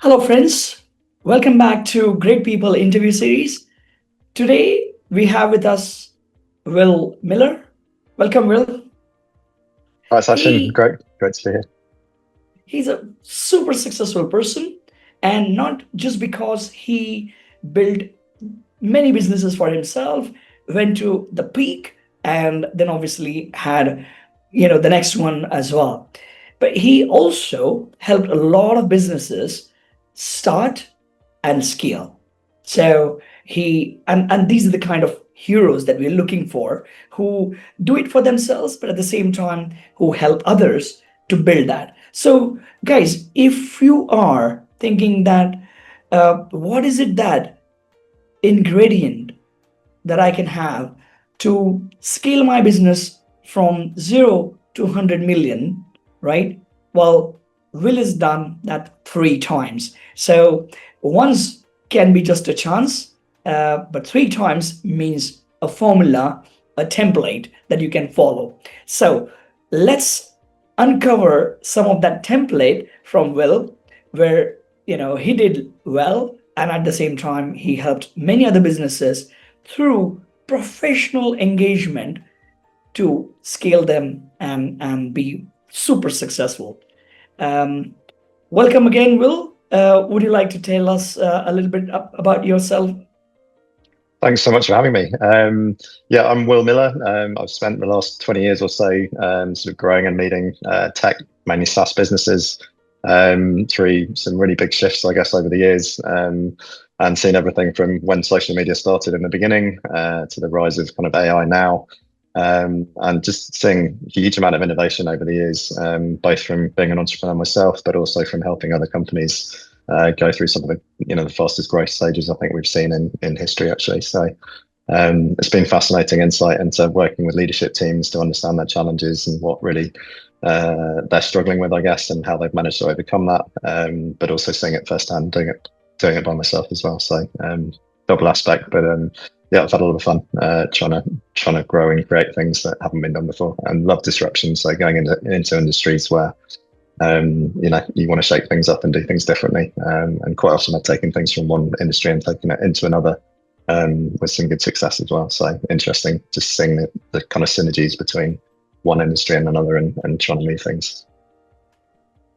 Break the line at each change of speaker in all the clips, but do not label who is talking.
Hello, friends. Welcome back to Great People interview series. Today we have with us Will Miller. Welcome, Will.
Hi, Sachin.
He
Great to be here.
he's a super successful person, and not just because he built many businesses for himself, went to the peak, and then obviously had the next one as well. But he also helped a lot of businesses start and scale. So and these are the kind of heroes that we're looking for, who do it for themselves, but at the same time who help others to build that. So, guys, if you are thinking that what is it that ingredient that I can have to scale my business from 0 to 100 million, right? Well, Will has done that 3 times. So once can be just a chance, but 3 times means a formula, a template that you can follow. So let's uncover some of that template from Will, where he did well, and at the same time he helped many other businesses through professional engagement to scale them and be super successful. Um, Welcome again, Will. Would you like to tell us a little bit about yourself?
Thanks so much for having me. Yeah, I'm Will Miller. I've spent the last 20 years or so sort of growing and leading tech, mainly SaaS businesses, through some really big shifts, I guess, over the years, and seen everything from when social media started in the beginning to the rise of kind of AI now. And just seeing a huge amount of innovation over the years, both from being an entrepreneur myself, but also from helping other companies go through some of the fastest growth stages I think we've seen in history actually. So it's been fascinating insight into working with leadership teams to understand their challenges and what really they're struggling with, I guess, and how they've managed to overcome that. But also seeing it firsthand, doing it by myself as well. So double aspect, but yeah, I've had a lot of fun trying to grow and create things that haven't been done before, and love disruption. So going into industries where you want to shake things up and do things differently. And quite often I've taken things from one industry and taken it into another with some good success as well. So interesting just seeing the kind of synergies between one industry and another and trying to move things.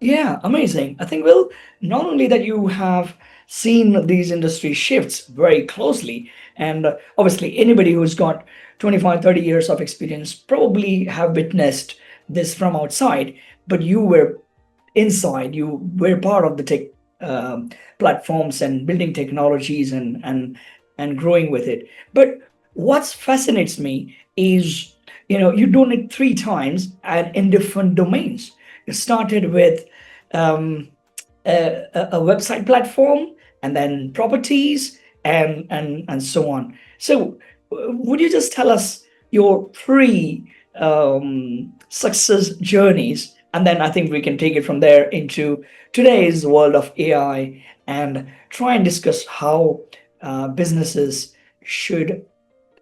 Yeah, amazing. I think, Will, not only that you have seen these industry shifts very closely, and obviously anybody who's got 25, 30 years of experience probably have witnessed this from outside, but you were inside, you were part of the tech um, platforms and building technologies and growing with it. But what fascinates me is you doing it 3 times and in different domains. You started with um, a website platform, and then properties, and so on. So would you just tell us your three success journeys, and then I think we can take it from there into today's world of AI and try and discuss how businesses should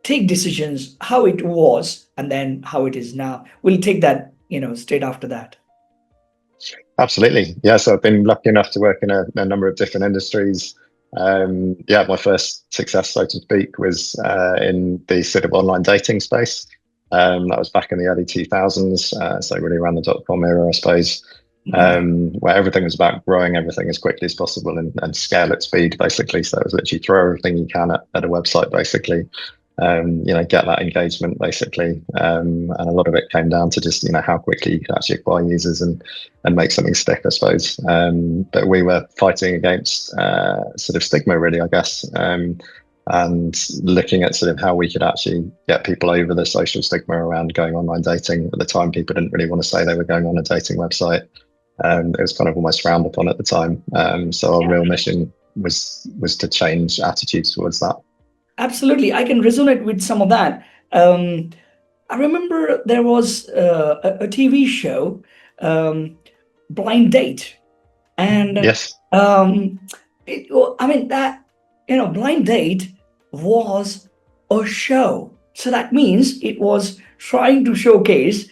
take decisions, how it was, and then how it is now. We'll take that, straight after that.
Absolutely. Yeah. So I've been lucky enough to work in a number of different industries. Yeah, my first success, so to speak, was in the sort of online dating space. That was back in the early 2000s. So really around the dot-com era, I suppose,
Mhm.
where everything was about growing everything as quickly as possible and scale at speed, basically. So it was literally throw everything you can at a website, basically. Get that engagement basically, and a lot of it came down to just how quickly you could actually acquire users and make something stick, I suppose. But we were fighting against sort of stigma, really, I guess, and looking at sort of how we could actually get people over the social stigma around going online dating. At the time, people didn't really want to say they were going on a dating website. It was kind of almost frowned upon at the time. So our
Yeah,
real mission was to change attitudes towards that.
absolutely. I can resonate with some of that. Um, I remember there was a TV show, um, Blind Date, and
Yes.
um, I mean that Blind Date was a show, so that means it was trying to showcase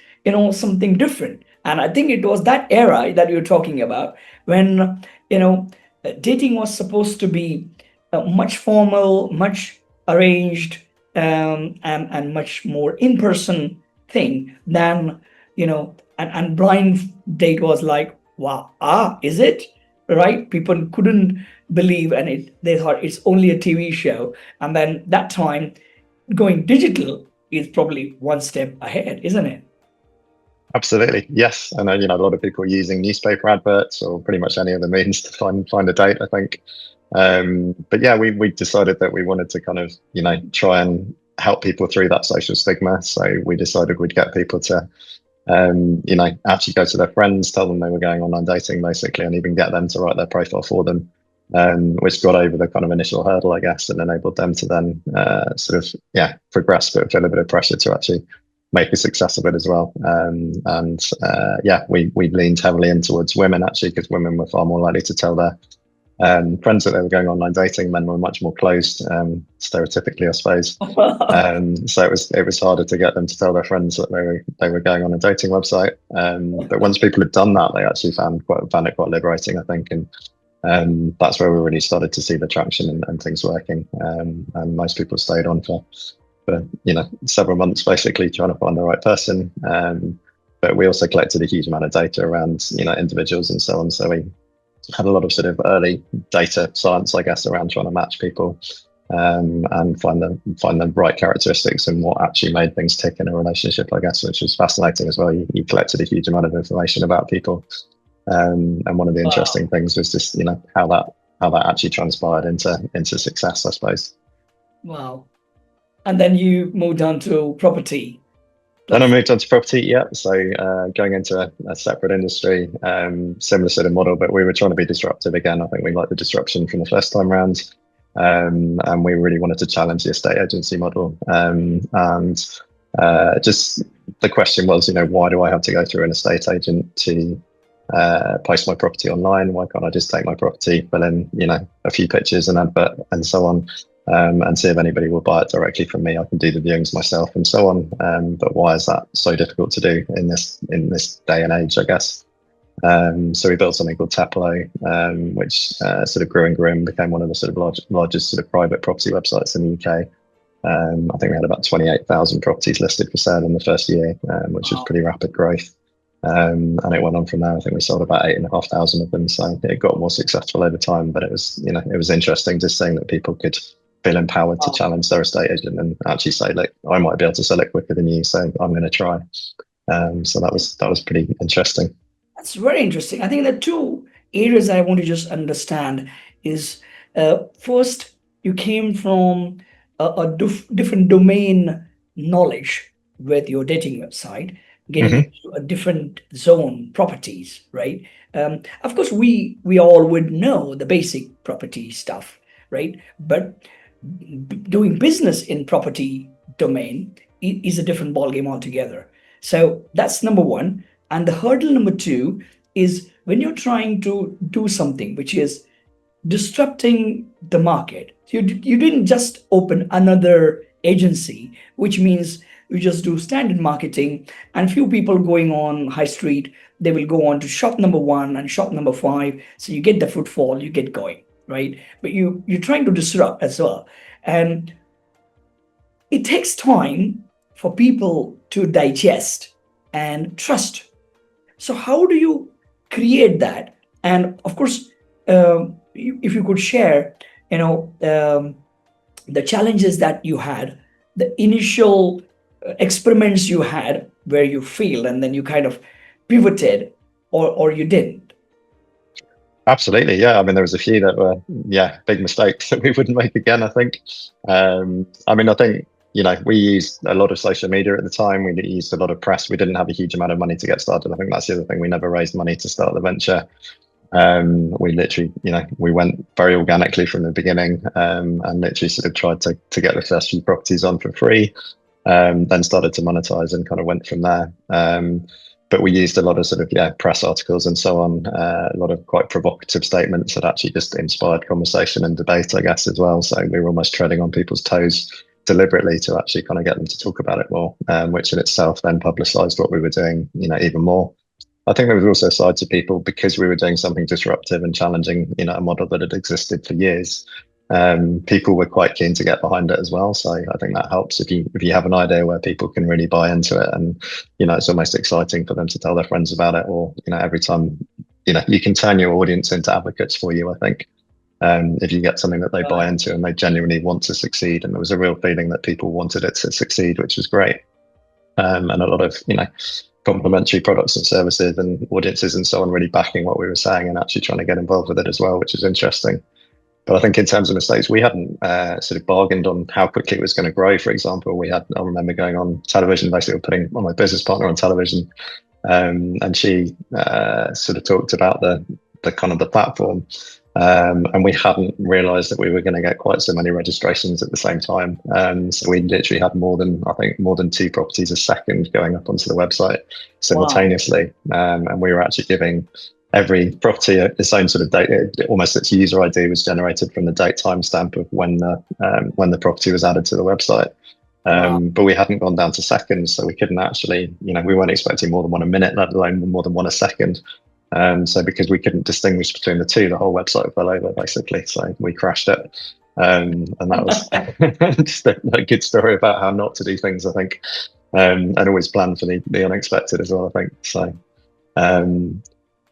something different. And I think it was that era that you're talking about when you know dating was supposed to be much formal, much arranged, and much more in person thing than, and blind date was like, wow, is it? Right? People couldn't believe, and they thought it's only a TV show. And then that time, going digital is probably one step ahead, isn't it?
Absolutely, yes. And a lot of people using newspaper adverts or pretty much any other means to find a date, I think. But yeah, we decided that we wanted to kind of try and help people through that social stigma. So we decided we'd get people to actually go to their friends, tell them they were going online dating, basically, and even get them to write their profile for them, which got over the kind of initial hurdle, I guess, and enabled them to then progress, but feel a bit of pressure to actually make a success of it as well. We leaned heavily in towards women, actually, because women were far more likely to tell their friends that they were going online dating. Men were much more closed, stereotypically, I suppose. So it was harder to get them to tell their friends that they were going on a dating website. But once people had done that, they actually found it quite liberating, I think, and that's where we really started to see the traction and things working. And most people stayed on for several months, basically trying to find the right person. But we also collected a huge amount of data around individuals and so on. So we had a lot of sort of early data science, I guess, around trying to match people and find the right characteristics and what actually made things tick in a relationship, I guess, which was fascinating as well. You collected a huge amount of information about people, and one of the interesting things was just how that actually transpired into success, I suppose.
Wow. And then you moved on to property.
Then I moved on to property, yeah. So going into a separate industry, similar sort of model, but we were trying to be disruptive again. I think we liked the disruption from the first time round, and we really wanted to challenge the estate agency model. Just the question was, why do I have to go through an estate agent to post my property online? Why can't I just take my property, fill in, a few pictures and advert and so on? And see if anybody will buy it directly from me. I can do the viewings myself and so on. But why is that so difficult to do in this day and age, I guess? So we built something called Tableau, which sort of grew and became one of the sort of largest sort of private property websites in the UK. I think we had about 28,000 properties listed for sale in the first year, which was pretty rapid growth. And it went on from there. I think we sold about 8,500 of them. So it got more successful over time. But it was interesting just seeing that people could feel empowered to challenge their estate agent and actually say, look, I might be able to sell it quicker than you, so I'm going to try. So that was pretty interesting.
That's very interesting. I think the two areas I want to just understand is, first, you came from a different domain knowledge with your dating website, getting into a different zone, properties, right? Of course, we all would know the basic property stuff, right? But doing business in property domain is a different ballgame altogether. So that's number one. And the hurdle number two is when you're trying to do something which is disrupting the market. You didn't just open another agency, which means you just do standard marketing, and few people going on high street, they will go on to shop number one and shop number five. So you get the footfall, you get going, right? But you're trying to disrupt as well. And it takes time for people to digest and trust. So how do you create that? And of course, if you could share, the challenges that you had, the initial experiments you had where you failed and then you kind of pivoted, or you didn't.
Absolutely, yeah. I mean, there was a few that were, big mistakes that we wouldn't make again, I think. I think, we used a lot of social media at the time. We used a lot of press. We didn't have a huge amount of money to get started. I think that's the other thing. We never raised money to start the venture. We literally, we went very organically from the beginning, and literally sort of tried to get the first few properties on for free, then started to monetize and kind of went from there. But we used a lot of sort of press articles and so on, a lot of quite provocative statements that actually just inspired conversation and debate, I guess, as well. So we were almost treading on people's toes deliberately to actually kind of get them to talk about it more, which in itself then publicized what we were doing, even more. I think there was also a side to people because we were doing something disruptive and challenging, a model that had existed for years. People were quite keen to get behind it as well. So I think that helps if you have an idea where people can really buy into it, and it's almost exciting for them to tell their friends about it, or every time you can turn your audience into advocates for you. I think if you get something that they buy into and they genuinely want to succeed, and there was a real feeling that people wanted it to succeed, which was great. And a lot of complementary products and services and audiences and so on really backing what we were saying and actually trying to get involved with it as well, which is interesting. But I think in terms of mistakes, we hadn't sort of bargained on how quickly it was going to grow. For example, I remember going on television, basically putting on my business partner on television, and she sort of talked about the kind of the platform. And we hadn't realized that we were going to get quite so many registrations at the same time. So we literally had more than 2 properties a second going up onto the website simultaneously. Wow. And we were actually giving every property its own sort of date. Almost its user ID was generated from the date timestamp of when the property was added to the website. Wow. But we hadn't gone down to seconds, so we couldn't actually, we weren't expecting more than one a minute, let alone more than one a second. So because we couldn't distinguish between the two, the whole website fell over basically. So we crashed it. And that was just a good story about how not to do things, I think. And always plan for the unexpected as well, I think. So,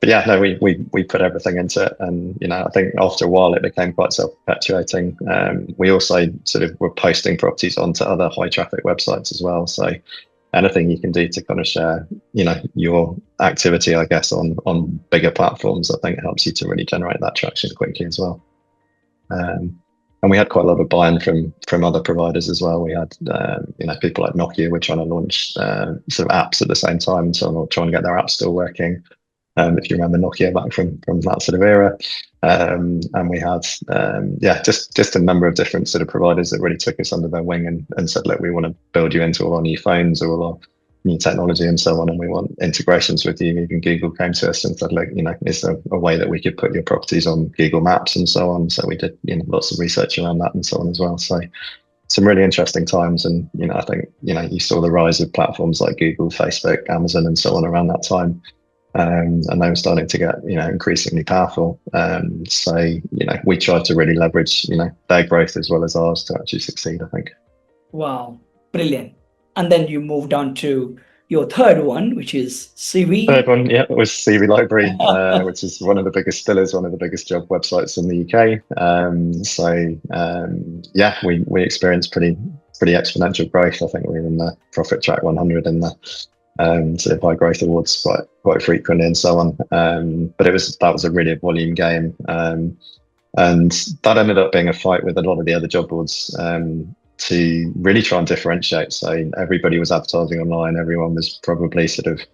but yeah, no, we put everything into it. And, I think after a while it became quite self-perpetuating. We also sort of were posting properties onto other high traffic websites as well. So anything you can do to kind of share, your activity, I guess, on bigger platforms, I think it helps you to really generate that traction quickly as well. And we had quite a lot of buy-in from other providers as well. We had, people like Nokia were trying to launch sort of apps at the same time, so trying to get their app still working. If you remember Nokia back from that sort of era. And we had, just a number of different sort of providers that really took us under their wing and said, look, we want to build you into all our new phones or all our new technology and so on, and we want integrations with you. Even Google came to us and said, look, is there a way that we could put your properties on Google Maps and so on? So we did, lots of research around that and so on as well. So some really interesting times. And, I think, you saw the rise of platforms like Google, Facebook, Amazon and so on around that time. And they were starting to get, increasingly powerful. So, we tried to really leverage, their growth as well as ours to actually succeed, I think.
Wow, brilliant. And then you moved on to your third one, which is CV.
Third one, yeah, was CV Library, which is one of the biggest job websites in the UK. We experienced pretty exponential growth. I think we were in the Profit Track 100 in the sort of high growth awards quite frequently and so on. But that was a really volume game. And that ended up being a fight with a lot of the other job boards to really try and differentiate. So everybody was advertising online. Everyone was probably sort of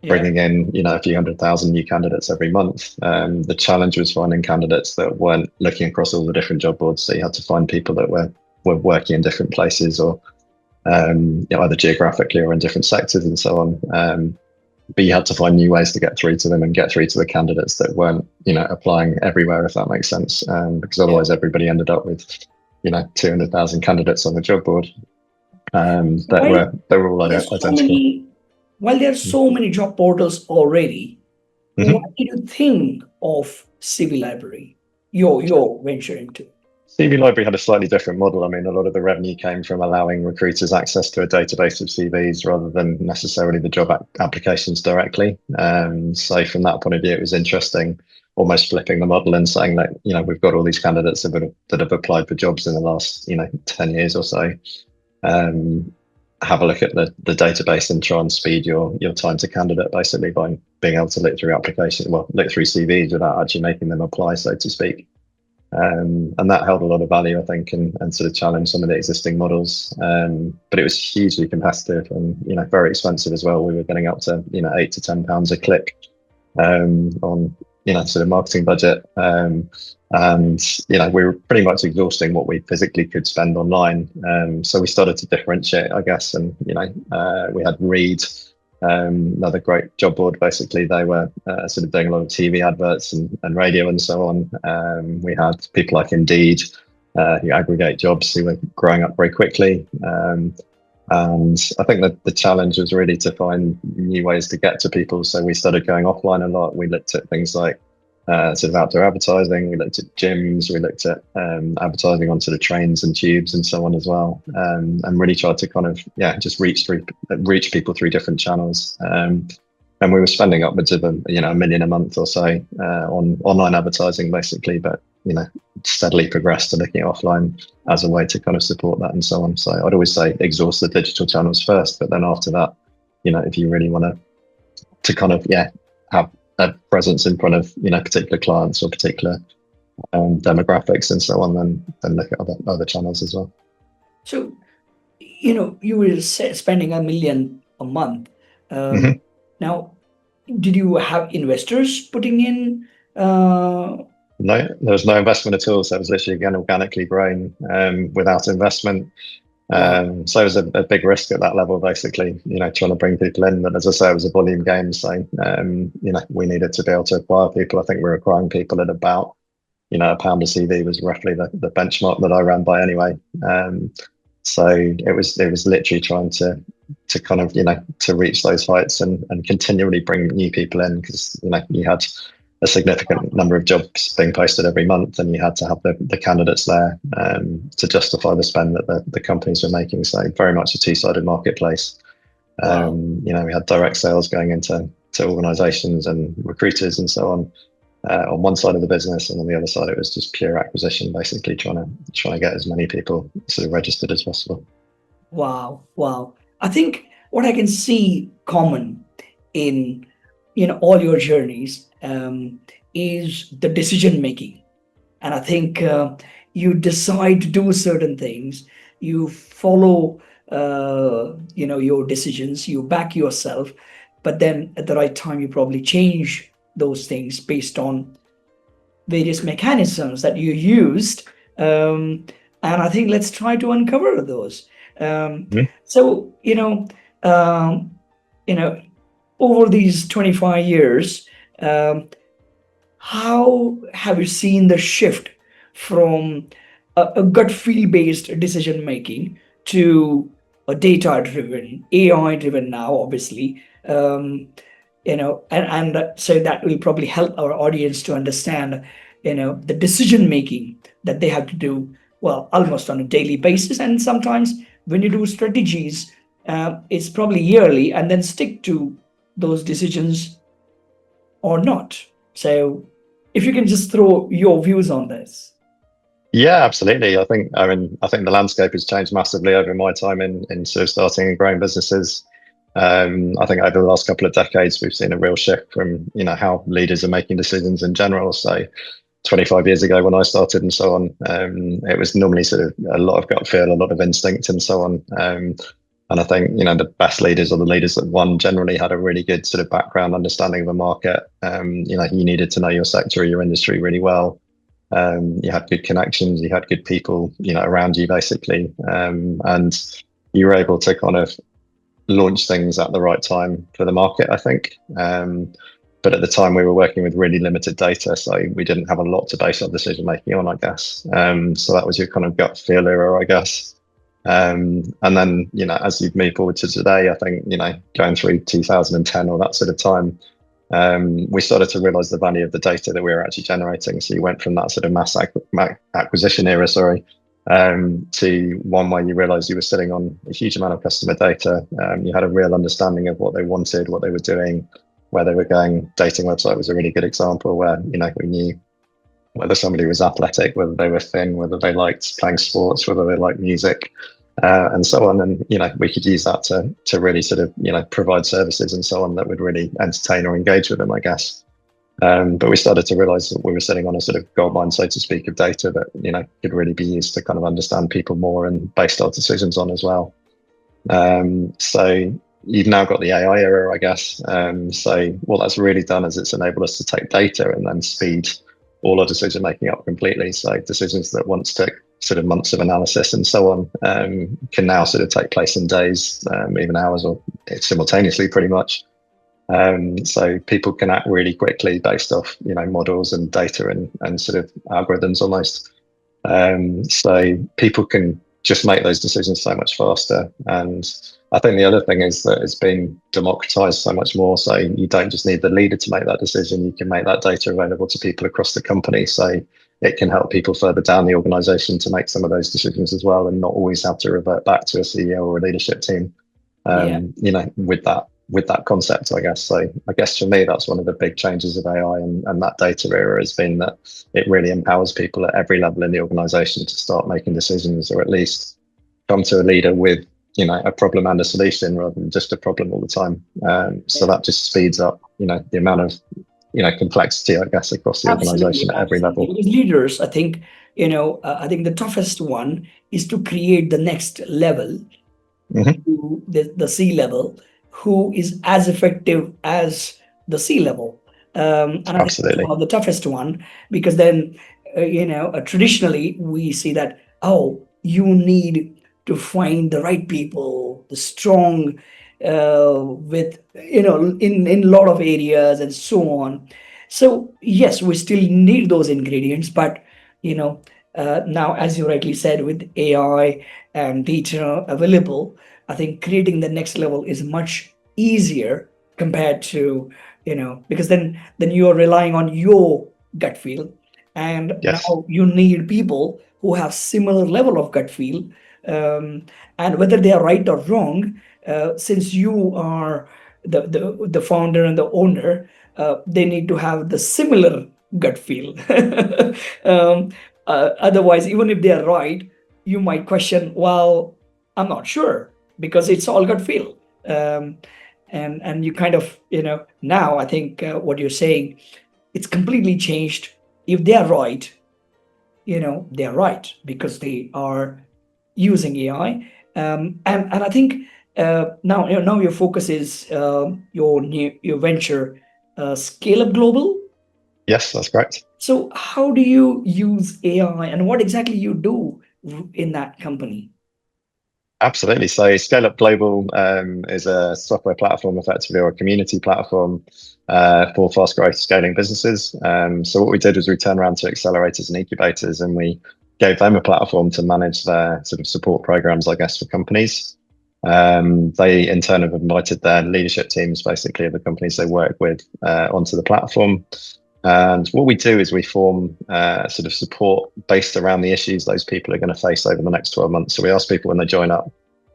bringing in, a few 100,000 new candidates every month. The challenge was finding candidates that weren't looking across all the different job boards. So you had to find people that were working in different places or either geographically or in different sectors and so on. But you had to find new ways to get through to them and get through to the candidates that weren't, applying everywhere, if that makes sense. Because otherwise everybody ended up with, 200,000 candidates on the job board that were all identical.
While there are so many job portals already, what did you think of CV Library, your venture into?
CV Library had a slightly different model. I mean, a lot of the revenue came from allowing recruiters access to a database of CVs rather than necessarily the job applications directly. So from that point of view, it was interesting, almost flipping the model and saying that, we've got all these candidates that have applied for jobs in the last, 10 years or so. Have a look at the database and try and speed your time to candidate basically by being able to look through CVs without actually making them apply, so to speak. And that held a lot of value, I think, and sort of challenged some of the existing models. But it was hugely competitive and, very expensive as well. We were getting up to, £8 to £10 a click on, sort of marketing budget. And, we were pretty much exhausting what we physically could spend online. So we started to differentiate, I guess. And, we had Reed, another great job board. Basically, they were sort of doing a lot of TV adverts and radio and so on. We had people like Indeed, who aggregate jobs, who were growing up very quickly. And I think that the challenge was really to find new ways to get to people. So we started going offline a lot. We looked at things like sort of outdoor advertising. We looked at gyms. We looked at advertising on sort of trains and tubes and so on as well. And really tried to kind of just reach people through different channels. And we were spending upwards of $1 million a month or so on online advertising, basically. But steadily progressed to looking at offline as a way to kind of support that and so on. So I'd always say exhaust the digital channels first, but then after that, if you really want to kind of have a presence in front of particular clients or particular demographics and so on, then look at other channels as well.
So, you were spending $1 million a month.
Mhm.
Now, did you have investors putting in?
No, there was no investment at all. So it was literally again organically grown without investment.
Wow.
So it was a big risk at that level, basically, trying to bring people in. But as I say, it was a volume game. So, we needed to be able to acquire people. I think we were acquiring people at about, £1 a CV was roughly the benchmark that I ran by anyway. So it was literally trying to kind of, to reach those heights and continually bring new people in, because, you had a significant number of jobs being posted every month, and you had to have the candidates there to justify the spend that the companies were making. So very much a two-sided marketplace.
Wow.
We had direct sales going into organizations and recruiters and so on one side of the business, and on the other side it was just pure acquisition, basically trying to get as many people sort of registered as possible.
Wow. Wow. I think what I can see common in all your journeys is the decision making. And I think you decide to do certain things, you follow your decisions, you back yourself, but then at the right time you probably change those things based on various mechanisms that you used. And I think let's try to uncover those.
Mhm.
So um, you know over these 25 years, um, how have you seen the shift from a gut feel based decision making to a data driven, AI driven now, obviously? And so that will probably help our audience to understand, the decision making that they have to do, well, almost on a daily basis. And sometimes when you do strategies, it's probably yearly and then stick to those decisions or not. So if you can just throw your views on this.
Yeah, absolutely. I think the landscape has changed massively over my time in sort of starting and growing businesses. I think over the last couple of decades, we've seen a real shift from how leaders are making decisions in general. So 25 years ago when I started and so on, it was normally sort of a lot of gut feel, a lot of instinct and so on. And I think the best leaders, or the leaders that won, generally had a really good sort of background understanding of the market. You needed to know your sector or your industry really well. You had good connections, you had good people, around you basically, and you were able to kind of launch things at the right time for the market, I think. But at the time, we were working with really limited data, so we didn't have a lot to base our decision making on, I guess. So that was your kind of gut feel era, I guess. And then, as you've moved forward to today, I think, going through 2010 or that sort of time, we started to realize the value of the data that we were actually generating. So you went from that sort of mass acquisition era, to one where you realized you were sitting on a huge amount of customer data. You had a real understanding of what they wanted, what they were doing, where they were going. Dating website was a really good example where, we knew whether somebody was athletic, whether they were thin, whether they liked playing sports, whether they liked music, and so on. And we could use that to really sort of provide services and so on that would really entertain or engage with them, I guess. But we started to realize that we were sitting on a sort of goldmine, so to speak, of data that could really be used to kind of understand people more and base our decisions on as well. So you've now got the AI era, I guess. So what that's really done is it's enabled us to take data and then speed all our decision making up completely. So decisions that once took sort of months of analysis and so on can now sort of take place in days, even hours, or simultaneously pretty much. So people can act really quickly based off models and data and sort of algorithms almost. So people can just make those decisions so much faster. And I think the other thing is that it's been democratized so much more. So you don't just need the leader to make that decision. You can make that data available to people across the company. So it can help people further down the organization to make some of those decisions as well, and not always have to revert back to a CEO or a leadership team.
Yeah,
With that concept, I guess. So I guess for me, that's one of the big changes of AI and that data era has been that it really empowers people at every level in the organization to start making decisions, or at least come to a leader with a problem and a solution rather than just a problem all the time. So
yeah.
that just speeds up the amount of complexity, I guess, across the
Absolutely,
organization at every
absolutely.
level.
Because leaders, I think, I think the toughest one is to create the next level
Hmm.
to the C level who is as effective as the C level. And I think that's
Absolutely.
one of the toughest one because then, traditionally we see that, oh, you need to find the right people, the strong, with, in a lot of areas and so on. So yes, we still need those ingredients, but, you know, now, as you rightly said, with AI and data available, I think creating the next level is much easier compared to, because then you are relying on your gut feel, and
Yes.
now you need people who have similar level of gut feel, um, and whether they are right or wrong, since you are the founder and the owner, they need to have the similar gut feel. um, Otherwise, even if they are right, you might question, well, I'm not sure because it's all gut feel. Um, and you kind of, now I think what you're saying, it's completely changed. If they are right, they are right because they are using AI. And I think now, now your focus is your venture, ScaleUp Global.
Yes, that's correct.
So how do you use AI and what exactly you do in that company?
Absolutely. So ScaleUp Global is a software platform, effectively, or a community platform for fast growth scaling businesses. So what we did was we turned around to accelerators and incubators, and we gave them a platform to manage their sort of support programs, I guess, for companies. They in turn have invited their leadership teams, basically, of the companies they work with, onto the platform. And what we do is we form sort of support based around the issues those people are going to face over the next 12 months. So we ask people when they join up,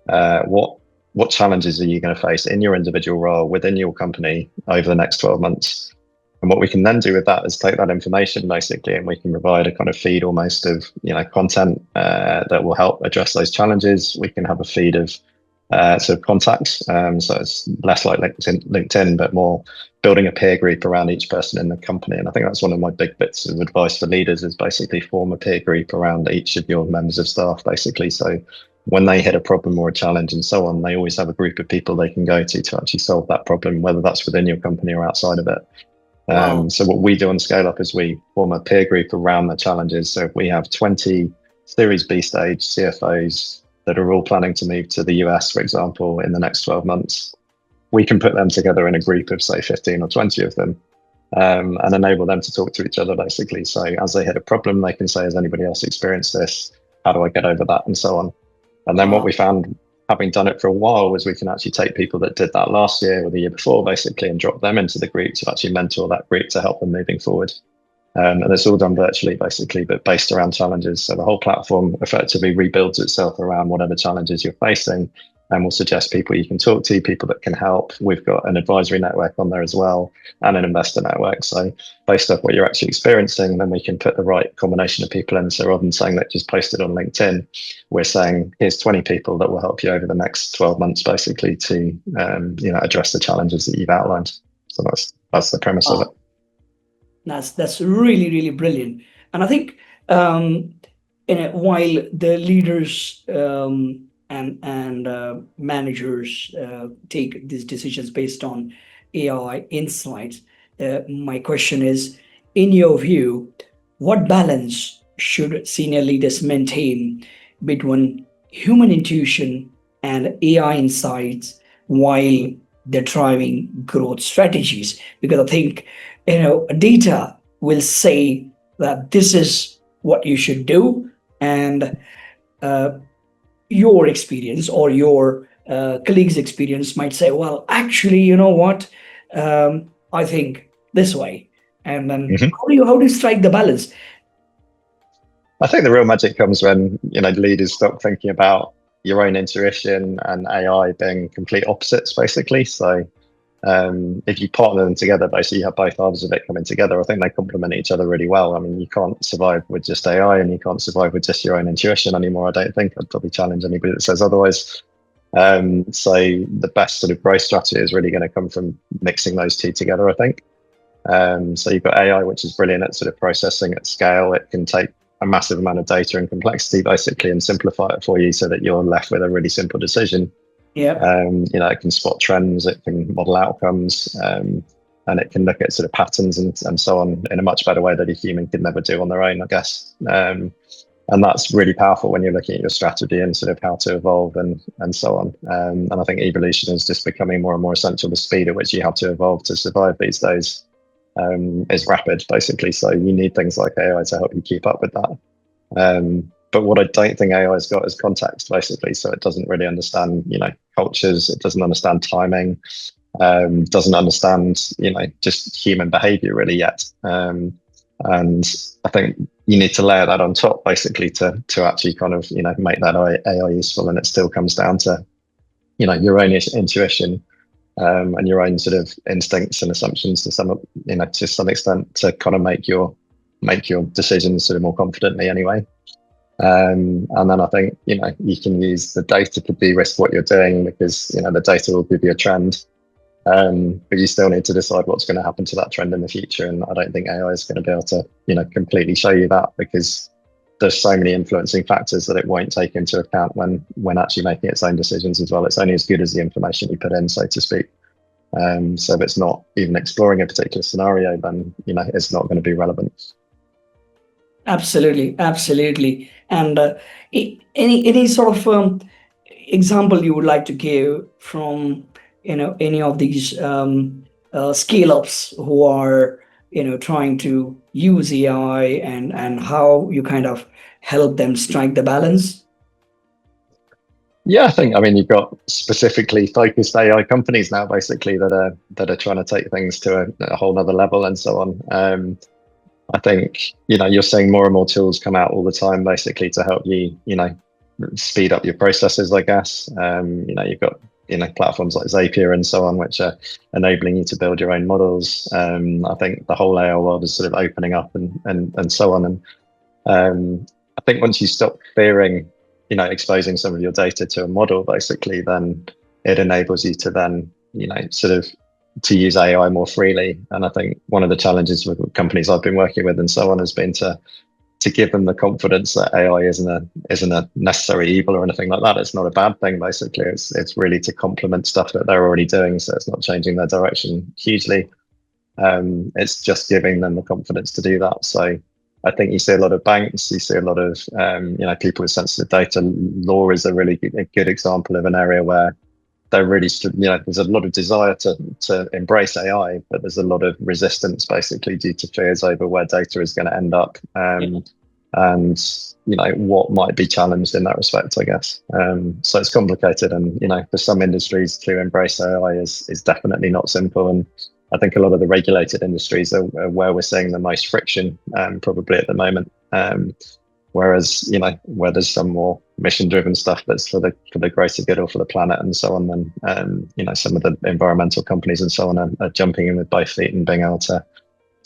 what challenges are you going to face in your individual role within your company over the next 12 months? And what we can then do with that is take that information basically, and we can provide a kind of feed almost of content that will help address those challenges. We can have a feed of sort of contacts, so it's less like LinkedIn, but more building a peer group around each person in the company. And I think that's one of my big bits of advice for leaders is basically form a peer group around each of your members of staff, basically. So when they hit a problem or a challenge and so on, they always have a group of people they can go to actually solve that problem, whether that's within your company or outside of it.
Wow.
So what we do on ScaleUp is we form a peer group around the challenges. So if we have 20 Series B stage CFOs that are all planning to move to the US, for example, in the next 12 months, we can put them together in a group of, say, 15 or 20 of them, and enable them to talk to each other, basically. So as they hit a problem, they can say, has anybody else experienced this? How do I get over that? And so on. And then what
Wow.
we found, having done it for a while, was we can actually take people that did that last year or the year before, basically, and drop them into the group to actually mentor that group to help them moving forward. And it's all done virtually, basically, but based around challenges. So the whole platform effectively rebuilds itself around whatever challenges you're facing, and we'll suggest people you can talk to, people that can help. We've got an advisory network on there as well, and an investor network. So based off what you're actually experiencing, then we can put the right combination of people in. So rather than saying that just post it on LinkedIn, we're saying here's 20 people that will help you over the next 12 months, basically, to address the challenges that you've outlined. So that's the premise of it.
Wow. That's really, really brilliant. And I think, while the leaders, and managers take these decisions based on AI insights, my question is, in your view, what balance should senior leaders maintain between human intuition and AI insights while they're driving growth strategies? Because I think, data will say that this is what you should do, and uh, your experience or your colleague's experience might say, well, actually, you know what? I think this way. And then
Mhm.
how do you strike the balance?
I think the real magic comes when leaders stop thinking about your own intuition and AI being complete opposites, basically. So if you partner them together, basically you have both halves of it coming together. I think they complement each other really well. I mean, you can't survive with just AI, and you can't survive with just your own intuition anymore. I don't think. I'd probably challenge anybody that says otherwise. So the best sort of growth strategy is really going to come from mixing those two together, I think. So you've got AI, which is brilliant at sort of processing at scale. It can take a massive amount of data and complexity basically and simplify it for you so that you're left with a really simple decision.
Yeah.
It can spot trends, it can model outcomes, and it can look at sort of patterns and so on in a much better way that a human could never do on their own, I guess. And that's really powerful when you're looking at your strategy and sort of how to evolve and so on. And I think evolution is just becoming more and more essential. The speed at which you have to evolve to survive these days is rapid, basically. So you need things like AI to help you keep up with that. But what I don't think AI has got is context, basically. So it doesn't really understand, cultures. It doesn't understand timing. Doesn't understand, just human behavior really yet. And I think you need to layer that on top, basically, to actually kind of, make that AI useful. And it still comes down to, your own intuition and your own sort of instincts and assumptions to some extent to kind of make your decisions sort of more confidently anyway. And then I think you can use the data to de-risk what you're doing because the data will give you a trend, but you still need to decide what's going to happen to that trend in the future. And I don't think AI is going to be able to completely show you that because there's so many influencing factors that it won't take into account when actually making its own decisions as well. It's only as good as the information you put in, so to speak. So if it's not even exploring a particular scenario, then it's not going to be relevant.
Absolutely, absolutely. And any sort of example you would like to give from any of these scale ups who are trying to use AI, and how you kind of help them strike the balance?
Yeah, I mean you've got specifically focused AI companies now, basically that are trying to take things to a whole other level and so on. I think you're seeing more and more tools come out all the time, basically to help you speed up your processes, I guess. You've got platforms like Zapier and so on, which are enabling you to build your own models. I think the whole AI world is sort of opening up and so on. And I think once you stop fearing exposing some of your data to a model, basically, then it enables you to then sort of to use AI more freely. And I think one of the challenges with companies I've been working with and so on has been to give them the confidence that AI isn't a necessary evil or anything like that. It's not a bad thing, basically. It's really to complement stuff that they're already doing, so it's not changing their direction hugely. It's just giving them the confidence to do that. So I think you see a lot of banks, you see a lot of people with sensitive data. Law is a really good example of an area where they're really, there's a lot of desire to embrace AI, but there's a lot of resistance basically due to fears over where data is going to end up, and what might be challenged in that respect, I guess. So it's complicated, and for some industries to embrace AI is definitely not simple. And I think a lot of the regulated industries are where we're seeing the most friction, probably at the moment. Whereas, where there's some more mission-driven stuff that's for the greater good or for the planet and so on, then some of the environmental companies and so on are jumping in with both feet and being able to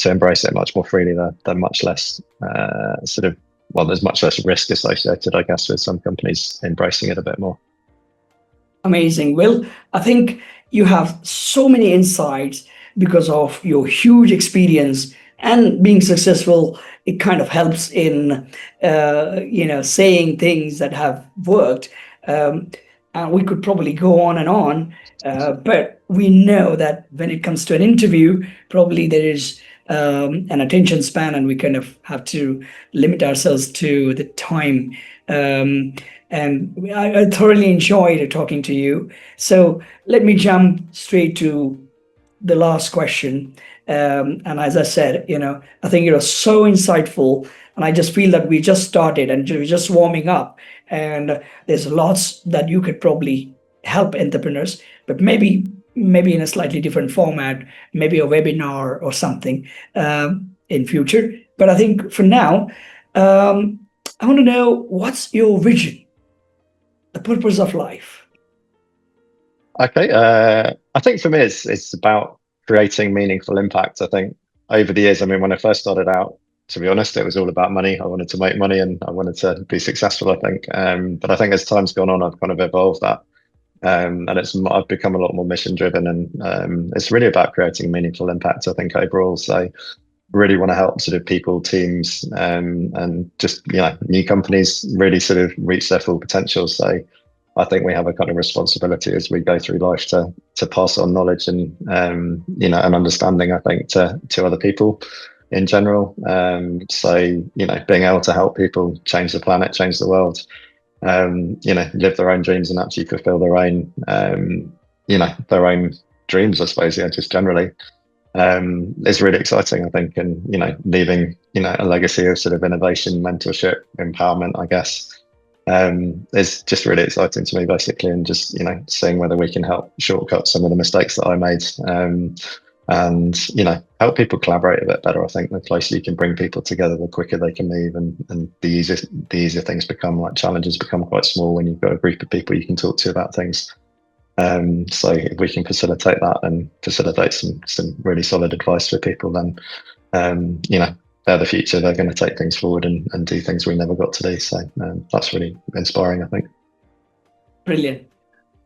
embrace it much more freely. They're much less there's much less risk associated, I guess, with some companies embracing it a bit more.
Amazing. Well, I think you have so many insights because of your huge experience and being successful. It kind of helps in saying things that have worked. And we could probably go on and on, but we know that when it comes to an interview, probably there is an attention span, and we kind of have to limit ourselves to the time. And I thoroughly enjoyed talking to you. So let me jump straight to the last question. And as I said, I think you're so insightful, and I just feel that we just started and we're just warming up. and there's lots that you could probably help entrepreneurs, but maybe in a slightly different format, maybe a webinar or something in future. But I think for now, I want to know what's your vision, the purpose of life.
Okay. I think for me, it's about creating meaningful impact. I think over the years, I mean, when I first started out, to be honest, it was all about money. I wanted to make money and I wanted to be successful, I think. But I think as time's gone on, I've kind of evolved that. And I've become a lot more mission driven, and it's really about creating meaningful impact, I think, overall. So really want to help sort of people, teams, and just new companies really sort of reach their full potential. So I think we have a kind of responsibility as we go through life to pass on knowledge and and understanding, I think, to other people in general. So being able to help people change the planet, change the world, live their own dreams and actually fulfill their own dreams, I suppose, just generally. Is really exciting, I think, and leaving a legacy of sort of innovation, mentorship, empowerment, I guess, is just really exciting to me, basically, and just seeing whether we can help shortcut some of the mistakes that I made, and help people collaborate a bit better. I think the closer you can bring people together, the quicker they can move, and the easier things become. Like, challenges become quite small when you've got a group of people you can talk to about things. So if we can facilitate that and facilitate some really solid advice for people, then they're the future. They're going to take things forward and do things we never got to do. So that's really inspiring, I think.
Brilliant.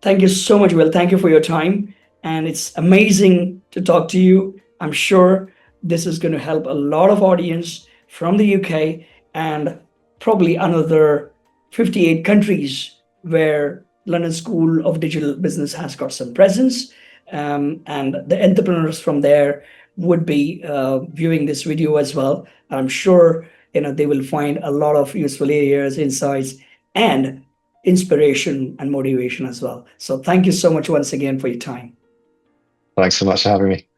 Thank you so much, Will. Thank you for your time. And it's amazing to talk to you. I'm sure this is going to help a lot of audience from the UK and probably another 58 countries where London School of Digital Business has got some presence. And the entrepreneurs from there would be viewing this video as well. I'm sure they will find a lot of useful areas, insights, and inspiration and motivation as well. So thank you so much once again for your time.
Thanks so much for having me.